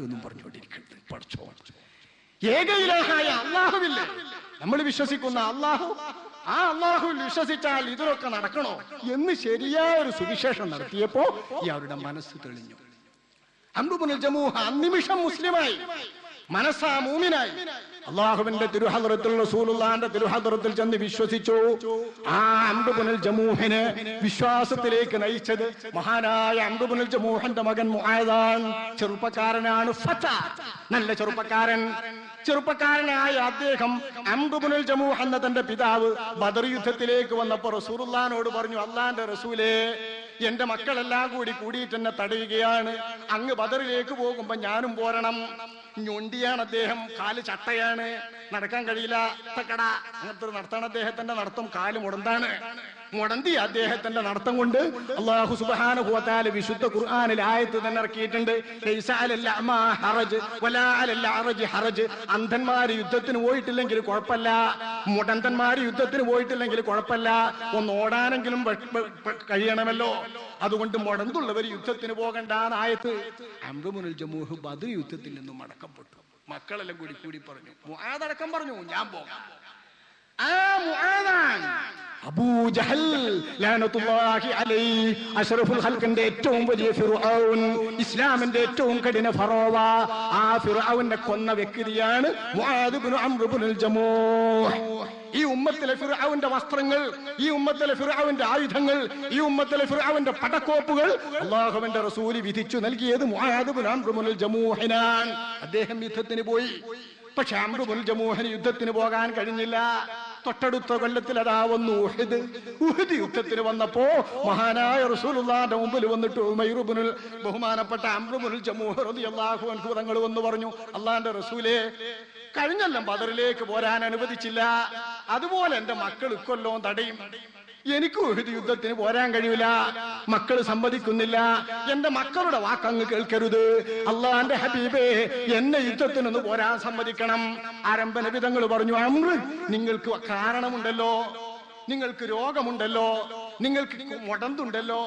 എന്നും പറഞ്ഞുകൊണ്ടിരിക്കുന്നത്. പഠിച്ചോ, ഏക ഇലാഹായ അള്ളാഹുവില്ലേ നമ്മൾ വിശ്വസിക്കുന്ന അള്ളാഹു, ആ അള്ളാഹുവിൽ വിശ്വസിച്ചാൽ ഇതിലൊക്കെ നടക്കണോ എന്ന് ശരിയായ ഒരു സുവിശേഷം നടത്തിയപ്പോ ഇയാളുടെ മനസ്സ് തെളിഞ്ഞു. അംറു ഇബ്നുൽ ജമൂഹ് അന്നിമിഷം മുസ്ലിമായി, മനസ്സാ മൂമിനായി. അള്ളാഹുവിന്റെ തിരുഹദ്റത്തുൽ റസൂലുള്ളാഹിന്റെ തിരുഹദ്റത്തിൽ ചെന്ന് വിശ്വസിച്ചു. ആ അംറു ഇബ്നുൽ ജമൂഹിനെ വിശ്വാസത്തിലേക്ക് നയിച്ചത് മഹാനായ അംറു ഇബ്നുൽ ജമൂഹിന്റെ മകൻ മുആദാൻ. ചെറുപ്പക്കാരനാണ്, ഫത, നല്ല ചെറുപ്പക്കാരനായ അദ്ദേഹം അംറു ഇബ്നുൽ ജമൂഹ് എന്ന തന്റെ പിതാവ് ബദർ യുദ്ധത്തിലേക്ക് വന്നപ്പോ റസൂലുള്ളാഹിനോട് പറഞ്ഞു, അള്ളാന്റെ റസൂലേ, എന്റെ മക്കളെല്ലാം കൂടിയിട്ട് എന്നെ തടയുകയാണ്, അങ്ങ് ബദറിലേക്ക് പോകുമ്പോ ഞാനും പോരണം. ഞൊണ്ടിയാണ് അദ്ദേഹം, കാല് ചട്ടയാണ്, നടക്കാൻ കഴിയില്ല, തക്കട അങ്ങനത്തെ നടത്താണ് അദ്ദേഹത്തിന്റെ നടത്തം. കാല് മുടന്തി അദ്ദേഹത്തിന്റെ നടത്തം കൊണ്ട് അല്ലാഹു സുബ്ഹാനഹു വ തആല വിശുദ്ധ ഖുർആനിൽ ആയത്ത് തന്നെ ഇറക്കിയിട്ടുണ്ട്, ലൈസ അലൽ അഅ്മാ ഹറജ് വലാ അലൽ അഅ്റജ് ഹറജ്. അന്ധന്മാര് യുദ്ധത്തിന് പോയിട്ടില്ലെങ്കിൽ കുഴപ്പമില്ല, മുടന്തന്മാര് യുദ്ധത്തിന് പോയിട്ടില്ലെങ്കിൽ കുഴപ്പമില്ല, ഒന്ന് ഓടാനെങ്കിലും കഴിയണമല്ലോ, അതുകൊണ്ട് മുടന്തുള്ളവർ യുദ്ധത്തിന് പോകണ്ടാന്ന് ആയത്ത്. അംറു ഇബ്നുൽ ജമൂഹ് ബദർ യുദ്ധത്തിൽ നിന്നും അടക്കപ്പെട്ടു. മക്കളെല്ലാം കൂടി പറഞ്ഞു, മുആദ് അടക്കം പറഞ്ഞു, ഞാൻ പോകാം. ആ മുആദാൻ അബൂ ജഹൽ ലഅനത്തുല്ലാഹി അലൈഹി, അഷ്റഫുൽ ഖൽഖിന്റെ ഏറ്റവും വലിയ ഫിർഔൻ, ഇസ്ലാമിന്റെ ഏറ്റവും കഠിന ഫറോവ, ആ ഫിർഔനെ കൊന്ന വ്യക്തിയാണ് മുആദ് ഇബ്നു അംർ ഇബ്നുൽ ജമൂഹ്. ഈ ഉമ്മത്തിലെ ഫിർഔന്റെ വസ്ത്രങ്ങൾ, ഈ ഉമ്മത്തിലെ ഫിർഔന്റെ ആയുധങ്ങൾ, ഈ ഉമ്മത്തിലെ ഫിർഔന്റെ പടക്കോപ്പുകൾ അല്ലാഹുവിന്റെ റസൂൽ വിധിച്ചു നൽകിയത് മുആദ് ഇബ്നു അംർ ഇബ്നുൽ ജമൂഹിനാണ്. അദ്ദേഹം യുദ്ധത്തിന് പോയി. പക്ഷെ അംർ ഇബ്നുൽ ജമൂഹിന് യുദ്ധത്തിന് പോകാൻ കഴിഞ്ഞില്ല. തൊട്ടടുത്ത കൊല്ലത്തിൽ അതാ വന്നു ഉഹദ് യുദ്ധത്തിന് വന്നപ്പോ മഹാനായ റസൂലുള്ളാഹിന്റെ മുമ്പിൽ വന്നിട്ട് ഉമൈർ ഇബ്നുൽ ബഹുമാനപ്പെട്ട അംർ ഇബ്നുൽ ജമൂഹ് റളിയല്ലാഹു അൻഹു തങ്ങൾ വന്ന് പറഞ്ഞു, അല്ലാഹുവിന്റെ റസൂലേ, കഴിഞ്ഞെല്ലാം ബദറിലേക്ക് പോരാൻ അനുവദിച്ചില്ല, അതുപോലെ എന്റെ മക്കൾ ഇക്കൊല്ലവും തടയും, എനിക്ക് ഉഹദ് യുദ്ധത്തിന് പോരാൻ കഴിയില്ല, മക്കൾ സമ്മതിക്കുന്നില്ല, എന്റെ മക്കളുടെ വാക്കങ്ങ് കേൾക്കരുത്, അള്ളാന്റെ ഹബീബേ, എന്നെ യുദ്ധത്തിനൊന്ന് പോരാൻ സമ്മതിക്കണം. ആരംഭ നബിതങ്ങൾ പറഞ്ഞു, അംർ, നിങ്ങൾക്ക് കാരണമുണ്ടല്ലോ, നിങ്ങൾക്ക് രോഗമുണ്ടല്ലോ, നിങ്ങൾക്ക് മുടന്തുണ്ടല്ലോ.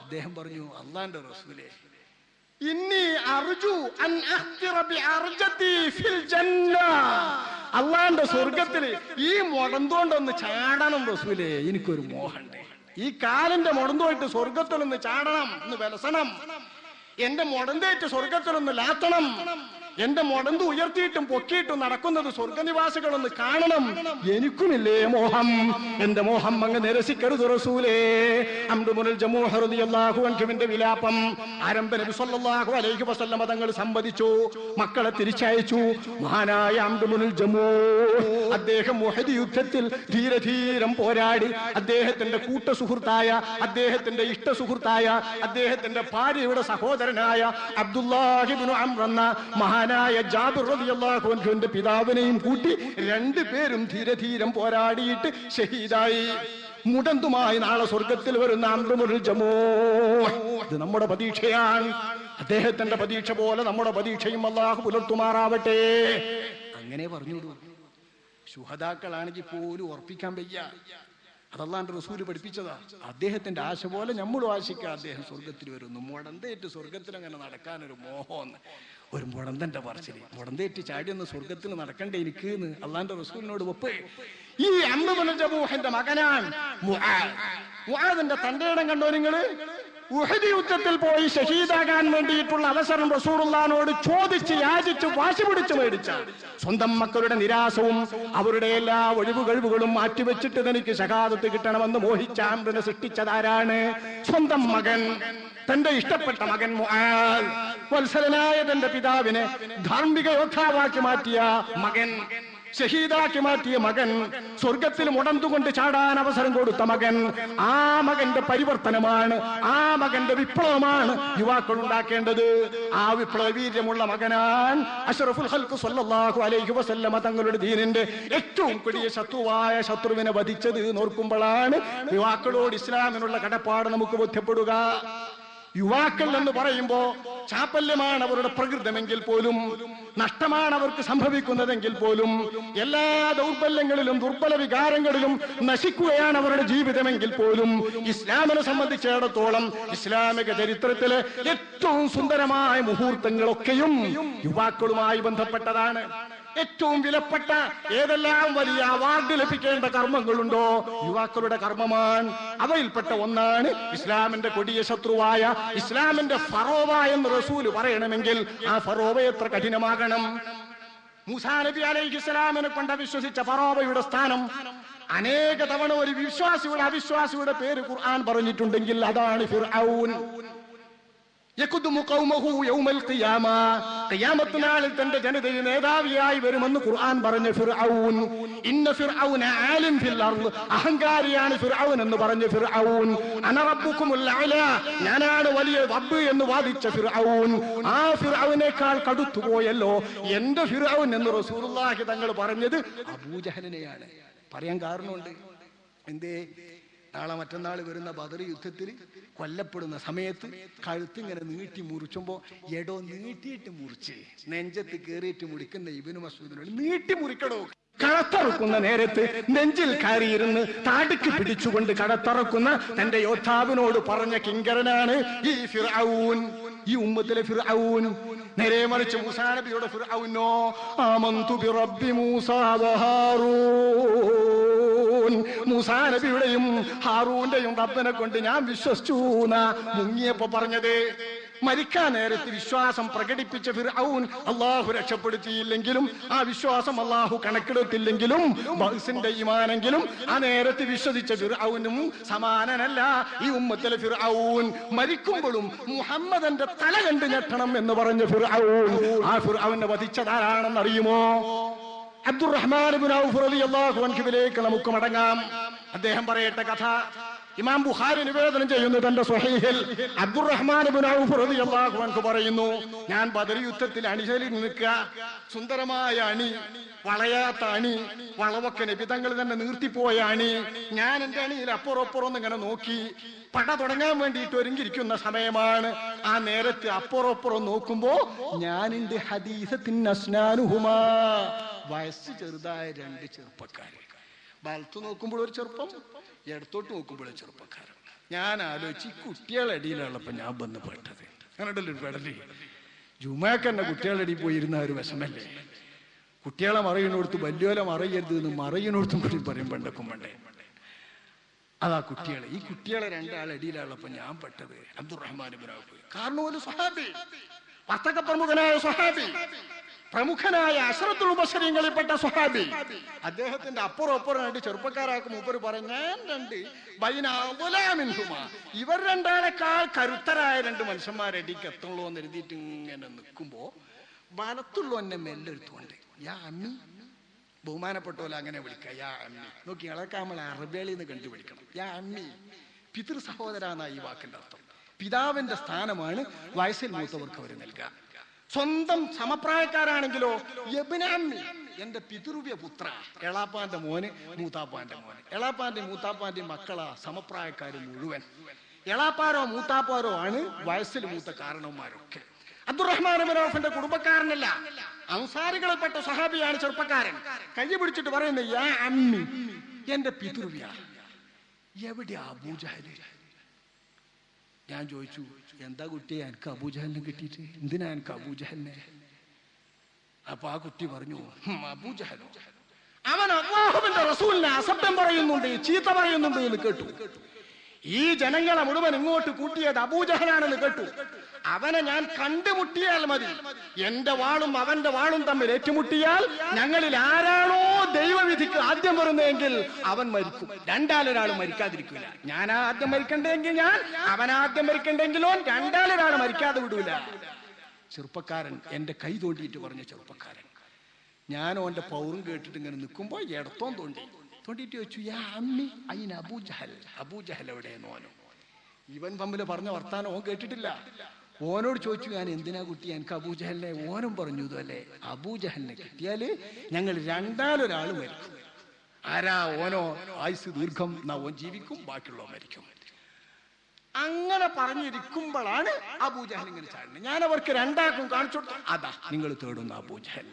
അദ്ദേഹം പറഞ്ഞു, അള്ളാന്റെ റസൂലേ, ഇന്നി അർജു അൻ അഖ്തിറ ബിഅർജതി ഫിൽ ജന്ന, അല്ലാഹുവിന്റെ സ്വർഗ്ഗത്തിൽ ഈ മുടന്തോണ്ടൊന്ന് ചാടണം റസൂലേ, എനിക്കൊരു മോഹമുണ്ട്. ഈ കാലിന്റെ മുടന്തോയിട്ട് സ്വർഗ്ഗത്തിലൊന്ന് ചാടണം, ഒന്ന് വിലസണം, എന്റെ മുടന്തേറ്റ് സ്വർഗ്ഗത്തിലൊന്ന് ലാത്തണം, എന്റെ മുടന്ത് ഉയർത്തിയിട്ടും പൊക്കിയിട്ടും നടക്കുന്നത് സ്വർഗനിവാസികളൊന്ന് കാണണം, എനിക്കുമില്ലേ മോഹം, എന്റെ മോഹം അങ്ങ് നിരസിക്കരുത് റസൂലേ. അംർ ഇബ്നുൽ ജമൂഹ് റളിയല്ലാഹു അൻഹുവിന്റെ വിലാപം ആരംഭ നബി സല്ലല്ലാഹു അലൈഹി വസല്ലം തങ്ങൾ സമ്മതിച്ചു, മക്കളെ തിരിച്ചയച്ചു. മഹാനായ അംർ ഇബ്നുൽ ജമൂഹ് അദ്ദേഹം ഉഹദ് യുദ്ധത്തിൽ ധീരധീരം പോരാടി. അദ്ദേഹത്തിന്റെ കൂട്ടസുഹൃത്തായ, അദ്ദേഹത്തിന്റെ ഇഷ്ടസുഹൃത്തായ, അദ്ദേഹത്തിന്റെ ഭാര്യയുടെ സഹോദരനായ അബ്ദുല്ലാഹി ഇബ്നു അംർ എന്ന മഹാനായ ജാബിർ റളിയല്ലാഹു അൻഹുവിന്റെ പിതാവിനെയും കൂട്ടി രണ്ടുപേരും ധീരധീരം പോരാടിയിട്ട് ഷഹീദായി. മുടന്തുമായി നാളെ സ്വർഗത്തിൽ വരുന്ന അംർ ഇബ്നുൽ ജമൂഹ്, ഇത് നമ്മുടെ പ്രതീക്ഷയാണ്. അദ്ദേഹത്തിന്റെ പ്രതീക്ഷ പോലെ നമ്മുടെ പ്രതീക്ഷയും അല്ലാഹു പുലർത്തുമാറാവട്ടെ. അങ്ങനെ പറഞ്ഞുള്ളൂ. ശുഹദാക്കളാണെങ്കിൽ പോലും ഉറപ്പിക്കാൻ വയ്യ, അതല്ലാണ്ട് റസൂല് പഠിപ്പിച്ചതാ. അദ്ദേഹത്തിന്റെ ആശ പോലെ നമ്മളും ആശിക്കുക, അദ്ദേഹം സ്വർഗത്തിൽ വരുന്നു. മുടന്തേറ്റ് സ്വർഗത്തിൽ അങ്ങനെ നടക്കാനൊരു മോഹമെന്ന്, ഒരു മുടന്തന്റെ പറച്ചില്, മുടന്തേറ്റ് ചാടിയൊന്ന് സ്വർഗത്തിൽ നടക്കണ്ടേ എനിക്ക് എന്ന് അള്ളാന്റെ റസൂലിനോട് ഒപ്പ്. ഈ അംർ ഇബ്നുൽ ജമൂഹിന്റെ മകനാണ് മുആദ്. മുആദിന്റെ തന്റെ ഇടം കണ്ടോ നിങ്ങള്? ഉഹദ് യുദ്ധത്തിൽ പോയി ഷഹീദാകാൻ വേണ്ടിയിട്ടുള്ള അവസരം റസൂലുള്ളാഹിനോട് ചോദിച്ച് യാചിച്ച് വാശി പിടിച്ചു മേടിച്ച, സ്വന്തം മക്കളുടെ നിരാശവും അവരുടെ എല്ലാ ഒഴിവുകഴിവുകളും മാറ്റിവെച്ചിട്ട് തനിക്ക് ഷഹാദത്ത് കിട്ടണമെന്ന് മോഹിച്ച അംറിനെ സൃഷ്ടിച്ചതാരാണ്? സ്വന്തം മകൻ, തന്റെ ഇഷ്ടപ്പെട്ട മകൻ മുആദ്, വത്സലനായ തന്റെ പിതാവിനെ ധാർമ്മിക യോദ്ധാവാക്കി മാറ്റിയ മകൻ, ഷഹീദാക്കി മാറ്റിയ മകൻ, സ്വർഗത്തിൽ മുടന്തുകൊണ്ട് ചാടാൻ അവസരം കൊടുത്ത മകൻ. ആ മകന്റെ പരിവർത്തനമാണ്, ആ മകന്റെ വിപ്ലവമാണ് യുവാക്കൾ ഉണ്ടാക്കേണ്ടത്. ആ വിപ്ലവ വീര്യമുള്ള മകനാൻ അഷ്റഫുൽ ഖൽഖ് സ്വല്ലല്ലാഹു അലൈഹി വസല്ലമ തങ്ങളുടെ ദീനിന്റെ ഏറ്റവും കൊടിയ ശത്രുവായ ശത്രുവിനെ വധിച്ചത് നോർക്കുമ്പോഴാണ് യുവാക്കളോട് ഇസ്ലാമിനുള്ള കടപ്പാട് നമുക്ക് ബോധ്യപ്പെടുക. യുവാക്കൾ എന്ന് പറയുമ്പോ ചാപ്പല്യമാണ് അവരുടെ പ്രകൃതമെങ്കിൽ പോലും, നഷ്ടമാണ് അവർക്ക് സംഭവിക്കുന്നതെങ്കിൽ പോലും, എല്ലാ ദൗർബല്യങ്ങളിലും ദുർബല വികാരങ്ങളിലും നശിക്കുകയാണ് അവരുടെ ജീവിതമെങ്കിൽ പോലും, ഇസ്ലാമിനെ സംബന്ധിച്ചിടത്തോളം ഇസ്ലാമിക ചരിത്രത്തിലെ ഏറ്റവും സുന്ദരമായ മുഹൂർത്തങ്ങളൊക്കെയും യുവാക്കളുമായി ബന്ധപ്പെട്ടതാണ്. ഏറ്റവും വിലപ്പെട്ട ഏതെല്ലാം വലിയ അവാർഡ് ലഭിക്കേണ്ട കർമ്മങ്ങളുണ്ടോ, യുവാക്കളുടെ കർമ്മമാണ്. അവയിൽപ്പെട്ട ഒന്നാണ് ഇസ്ലാമിന്റെ കൊടിയ ശത്രുവായ ഇസ്ലാമിന്റെ ഫറോവ എന്ന് റസൂല് പറയണമെങ്കിൽ ആ ഫറോവ എത്ര കഠിനമാകണം. മൂസാ നബി അലൈഹിസ്സലാമിനെ കൊണ്ട് വിശ്വസിച്ച ഫറോവയുടെ സ്ഥാനം അനേക തവണ ഒരു വിശ്വാസിയുടെ അവിശ്വാസിയുടെ പേര് ഖുർആൻ പറഞ്ഞിട്ടുണ്ടെങ്കിൽ അതാണ് ഫിർഔൻ. ഖിയാമത്ത് നാളിൽ തന്റെ ജനതയിൽ നേതാവിയായി വരുമെന്ന് ഖുർആൻ പറഞ്ഞ ഫിർഔൻ, ഇന്ന ഫിർഔന ആലിം ഫിൽ അർദ്, അഹങ്കാരിയാണ് ഫിർഔൻ എന്ന് പറഞ്ഞ ഫിർഔൻ, അന റബ്ബുകുമുൽ അഅല, ഞാനാണ് വലിയ റബ്ബ് എന്ന് വാദിച്ച ഫിർഔൻ, ആ ഫിർഔനേക്കാൾ കടുത്തുപോയല്ലോ എന്റെ ഫിർഔൻ എന്ന് റസൂലുള്ളാഹി തങ്ങൾ പറഞ്ഞത് അബൂജഹലിനെയാണ്. പറയാൻ കാരണമുണ്ട്. എന്തേ? നാളെ മറ്റന്നാൾ വരുന്ന ബദർ യുദ്ധത്തിൽ കൊല്ലപ്പെടുന്ന സമയത്ത് കഴുത്തിങ്ങനെ നീട്ടി മുറിച്ചുമ്പോ എടോ നീട്ടിയിട്ട് മുറിച്ച് നെഞ്ചത്ത് കയറിയിട്ട് മുറിക്കുന്ന ഇബ്നു മസ്ഊദിനോട് നീട്ടി മുറിക്കടോ. കടത്തറക്കുന്ന നേരത്ത് നെഞ്ചിൽ കയറിയിരുന്ന് താടിക്ക് പിടിച്ചുകൊണ്ട് കടത്തറക്കുന്ന തന്റെ യോദ്ധാവിനോട് പറഞ്ഞ കിങ്കരനാണ് ഈ ഫിർഔൻ, ഈ ഉമ്മത്തിലെ ഫിർഔൻ. നേരെ മറിച്ച് മൂസാ നബിയുടെ ഫിർഔനോ ആമന്തു ബിറബ്ബി മൂസാ വഹാറൂൻ, മൂസാ നബിയുടെയും ഹാറൂന്റെയും റബ്ബിനെ കൊണ്ട് ഞാൻ വിശ്വസിച്ചു എന്നാ മുങ്ങിയപ്പോ പറഞ്ഞത്. മരിക്കാൻ നേരത്ത് വിശ്വാസം പ്രകടിപ്പിച്ച ഫിർഔൻ അള്ളാഹു രക്ഷപ്പെടുത്തിയില്ലെങ്കിലും, ആ വിശ്വാസം അള്ളാഹു കണക്കെടുത്തില്ലെങ്കിലും, ബഹ്സിന്റെ ഈമാനെങ്കിലും ആ നേരത്ത് വിശ്വസിച്ച ഫിർഔനും സമാനനല്ല ഈ ഉമ്മത്തിലെ ഫിർഔൻ. മരിക്കുമ്പോഴും മുഹമ്മദന്റെ തല കണ്ട് ഞെട്ടണം എന്ന് പറഞ്ഞ ഫിർഔൻ, ആ ഫിർഔനെ വധിച്ചതാരാണെന്ന് അറിയുമോ? അബ്ദുറഹ്മാൻ ഇബ്നു ഔഫ് റളിയല്ലാഹു അൻഹുവിലേക്ക് നമുക്ക് മടങ്ങാം. അദ്ദേഹം പറയട്ടെ കഥ. ഇമാം ബുഖാരി നിവേദനം ചെയ്യുന്നു തന്റെ സ്വഹീഹിൽ. അബ്ദുറഹ്മാൻ ഇബ്നു ഔഫ് റളിയല്ലാഹു അൻഹു പറയുന്നു, ഞാൻ ബദർ യുദ്ധത്തിൽ അണിചേരി നിൽക്കുക, സുന്ദരമായ അണി, വളയാത്ത അണി, വളവൊക്കെ നബി തങ്ങൾ തന്നെ നീർത്തിപ്പോയ അണി. ഞാൻ എന്റെ അണിയിൽ അപ്പുറം ഇങ്ങനെ നോക്കി, പട തുടങ്ങാൻ വേണ്ടിയിട്ട് ഒരുങ്ങിയിരിക്കുന്ന സമയമാണ്. ആ നേരത്ത് അപ്പുറം നോക്കുമ്പോ ഞാനുണ്ട് ഹദീസത്തിൻ അസ്നാനുഹുമാ, വയസ്സ് ചെറുതായ രണ്ട് ചെറുപ്പക്കാര്. വലത്തു നോക്കുമ്പോൾ ഒരു ചെറുപ്പം, ഇടത്തോട്ട് നോക്കുമ്പോൾ ചെറുപ്പക്കാരൻ. ഞാൻ ആലോചിച്ച് കുട്ടികളുടെ അടിയിലുള്ളപ്പോ ഞാൻ വന്ന് പെട്ടത്. അങ്ങനെയുണ്ടല്ലോ പെടല്. ജുമാക്ക് തന്നെ കുട്ടികളുടെ അടിയിൽ പോയിരുന്ന ഒരു വിഷമല്ലേ. കുട്ടികളെ മറയിനോടുത്ത് വലിയോലെ മറയരുത് എന്ന് മറയിനോടുത്തും കൂടി പറയും പണ്ടക്കും പണ്ടേ. അതാ കുട്ടികളെ, ഈ കുട്ടികളെ രണ്ടാളടിയിലുള്ളപ്പോ ഞാൻ പെട്ടത് അബ്ദുറഹ്മാൻ ഇബ്നു ഔഫ്. കാരണം ഒരു സ്വഹാബി, വർത്തക പ്രമുഖനായ സ്വഹാബി, പ്രമുഖനായ അശ്റത്തുൽ മുബശ്ശരീങ്ങളിൽപ്പെട്ട സ്വഹാബി. അദ്ദേഹത്തിന്റെ അപ്പുറം രണ്ട് ചെറുപ്പക്കാരാക്കും മൂപ്പര് പറഞ്ഞാൻ രണ്ട് ഇവർ രണ്ടാളെക്കാൾ കരുത്തരായ രണ്ട് മനുഷ്യന്മാരടിക്ക് എത്തുള്ളൂ എന്ന് എഴുതിയിട്ട് ഇങ്ങനെ നിൽക്കുമ്പോ വലത്തുള്ളൂ എന്നെ മെല്ലെടുത്തുകൊണ്ട് യാ അമ്മി, ബഹുമാനപ്പെട്ട പോലെ അങ്ങനെ വിളിക്കുക യാ അമ്മി. നോക്കി അതൊക്കെ നമ്മൾ അറബികളിൽ നിന്ന് കണ്ടുപിടിക്കണം. യാ അമ്മി, പിതൃ സഹോദര എന്നാണ് ഈ വാക്കിന്റെ അർത്ഥം. പിതാവിന്റെ സ്ഥാനമാണ് വയസ്സിൽ മൂത്തവർക്ക് അവർ നൽകുക. സ്വന്തം സമപ്രായക്കാരാണെങ്കിലോ യബ്നഅമ്മി, എന്റെ പിതൃവ്യ പുത്ര, എളാപ്പാന്റെ മോന് മൂത്താപ്പാന്റെ മോന്. എളാപ്പാന്റെ മൂത്താപ്പാന്റെ മക്കളാ സമപ്രായക്കാര് മുഴുവൻ. എളാപ്പാരോ മൂത്താപ്പാരോ ആണ് വയസ്സിൽ മൂത്ത കാരണവന്മാരൊക്കെ. അബ്ദുറഹ്മാൻ ഇബ്നു ഔഫിന്റെ കുടുംബക്കാരനല്ല, അൻസാരികളിൽപ്പെട്ട സഹാബിയാണ് ചെറുപ്പക്കാരൻ. കൈ പിടിച്ചിട്ട് പറയുന്നത് യാ അമ്മി, എന്റെ പിതൃവ്യ. എവിടെയാ അബൂജഹല്? ഞാൻ ചോദിച്ചു, എന്താ കുട്ടിയെ എനിക്ക് അബൂജഹലിനെ കിട്ടിയിട്ട്, എന്തിനാ എനിക്ക് അബൂജഹലിനെ? അപ്പൊ ആ കുട്ടി പറഞ്ഞു, അബൂജഹലോ, അവൻ അല്ലാഹുവിന്റെ റസൂലിനെ അസഭ്യം പറയുന്നുണ്ട്, ചീത്ത പറയുന്നുണ്ട് എന്ന് കേട്ടു. ഈ ജനങ്ങളെ മുഴുവൻ ഇങ്ങോട്ട് കൂട്ടിയത് അബൂജഹലാണെന്ന് കേട്ടു. അവനെ ഞാൻ കണ്ടുമുട്ടിയാൽ മതി, എന്റെ വാളും അവന്റെ വാളും തമ്മിൽ ഏറ്റുമുട്ടിയാൽ ഞങ്ങളിൽ ആരാണോ ദൈവവിധിക്ക് ആദ്യം വരുന്നതെങ്കിൽ അവൻ മരിക്കും. രണ്ടാളൊരാൾ മരിക്കാതിരിക്കില്ല. ഞാൻ ആദ്യം മരിക്കണ്ടെങ്കിൽ ഞാൻ, അവനാദ്യം മരിക്കണ്ടെങ്കിലോ രണ്ടാളൊരാൾ മരിക്കാതെ വിടൂല. ചെറുപ്പക്കാരൻ എന്റെ കൈ തോണ്ടിയിട്ട് പറഞ്ഞ ചെറുപ്പക്കാരൻ. ഞാൻ ഓന്റെ പൗറും കേട്ടിട്ട് ഇങ്ങനെ നിൽക്കുമ്പോ ഇടത്തോൻ തോണ്ടിയിട്ട് ചോദിച്ചു, യാ അമ്മി അയിന് അബൂജഹൽ, അബൂജഹൽ എവിടെയെന്ന്. ഓനോ ഇവൻ തമ്മിൽ പറഞ്ഞ വർത്താനം ഓൻ കേട്ടിട്ടില്ല. ഓനോട് ചോദിച്ചു, ഞാൻ എന്തിനാ കുട്ടി എനിക്ക് അബൂജഹലിനെ? ഓനും പറഞ്ഞു, ഇതല്ലേ അബൂജഹലിനെ കിട്ടിയാല് ഞങ്ങൾ രണ്ടാലൊരാൾ മരിക്കും. ആരാ? ഓനോ ആയുസ് ദീർഘം, എന്നാ ഓൻ ജീവിക്കും, ബാക്കിയുള്ളവ മരിക്കും. അങ്ങനെ പറഞ്ഞിരിക്കുമ്പോഴാണ് അബൂജഹൽ ഇങ്ങനെ ചാടുന്നത്. ഞാൻ അവർക്ക് രണ്ടാക്കും കാണിച്ചു കൊടുത്തു, അതാ നിങ്ങൾ തേടുന്ന അബൂജഹൽ.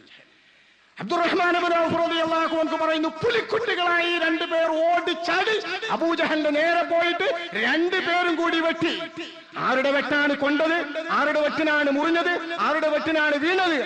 അബ്ദുറഹ്മാൻ ഇബ്നു ഔഫ് റളിയല്ലാഹു അൻഹു പറയുന്നു, പുലിക്കുട്ടികളായി രണ്ടുപേർ ഓടിച്ചാടി അബൂജഹലിന്റെ നേരെ പോയിട്ട് രണ്ടുപേരും കൂടി വെട്ടി. ആരുടെ വെട്ടാണ് കൊണ്ടത്, ആരുടെ വെട്ടിനാണ് മുറിഞ്ഞത്, ആരുടെ വെട്ടിനാണ് വീണത്